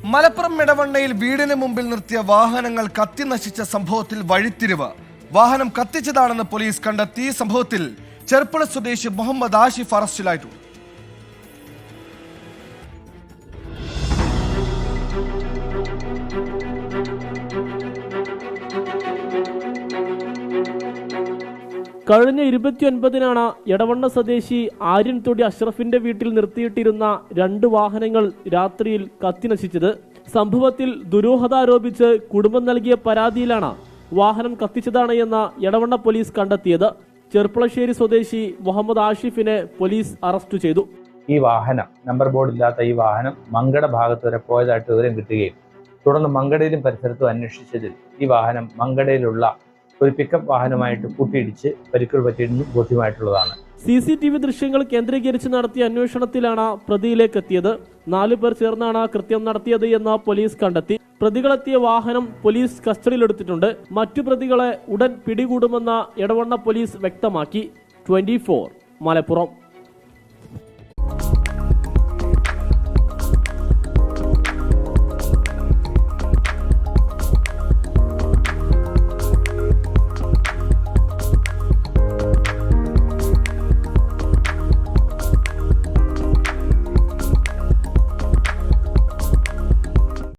മലപ്പുറം എടവണ്ണയിൽ വീടിന് മുമ്പിൽ നിർത്തിയ വാഹനങ്ങൾ കത്തിനശിച്ച സംഭവത്തിൽ വഴിത്തിരിവ്. വാഹനം കത്തിച്ചതാണെന്ന് പോലീസ് കണ്ടെത്തി. സംഭവത്തിൽ ചെർപ്പുള സ്വദേശി മുഹമ്മദ് ആഷിഫ് അറസ്റ്റിലായിട്ടുണ്ട്. കഴിഞ്ഞ 29-നാണ് എടവണ്ണ സ്വദേശി ആര്യൻതൊടി അഷ്റഫിന്റെ വീട്ടിൽ നിർത്തിയിട്ടിരുന്ന 2 വാഹനങ്ങൾ രാത്രിയിൽ കത്തിനശിച്ചത്. സംഭവത്തിൽ ദുരൂഹത ആരോപിച്ച് കുടുംബം നൽകിയ പരാതിയിലാണ് വാഹനം കത്തിച്ചതാണ് എന്ന് എടവണ്ണ പോലീസ് കണ്ടെത്തിയത്. ചെർപ്പളശ്ശേരി സ്വദേശി മുഹമ്മദ് ആഷിഫിനെ പോലീസ് അറസ്റ്റ് ചെയ്തു. ഈ വാഹനം നമ്പർ ബോർഡ് ഇല്ലാത്ത ഈ വാഹനം മങ്കട ഭാഗത്ത് വരെ പോയതായിട്ട് വിവരം കിട്ടുകയും തുടർന്ന് മങ്കടയിലും പരിസരത്തും അന്വേഷിച്ചതിൽ ഈ വാഹനം മങ്കടയിലുള്ള ഒരു പിക്കപ്പ് വാഹനമായിട്ട് കൂട്ടിയിടിച്ച് പരിക്കുകൾ പറ്റിയിരുന്നു ബോധ്യമായിട്ടുള്ളതാണ്. CCTV ദൃശ്യങ്ങൾ കേന്ദ്രീകരിച്ച് നടത്തിയ അന്വേഷണത്തിലാണ് പ്രതിയിലേക്ക് എത്തിയത്. 4 പേർ ചേർന്നാണ് കൃത്യം നടത്തിയത് എന്ന് പോലീസ് കണ്ടെത്തി. പ്രതികളെത്തിയ വാഹനം പോലീസ് കസ്റ്റഡിയിലെടുത്തിട്ടുണ്ട്. മറ്റു പ്രതികളെ ഉടൻ പിടികൂടുമെന്ന് എടവണ്ണ പോലീസ് വ്യക്തമാക്കി. 24 മലപ്പുറം.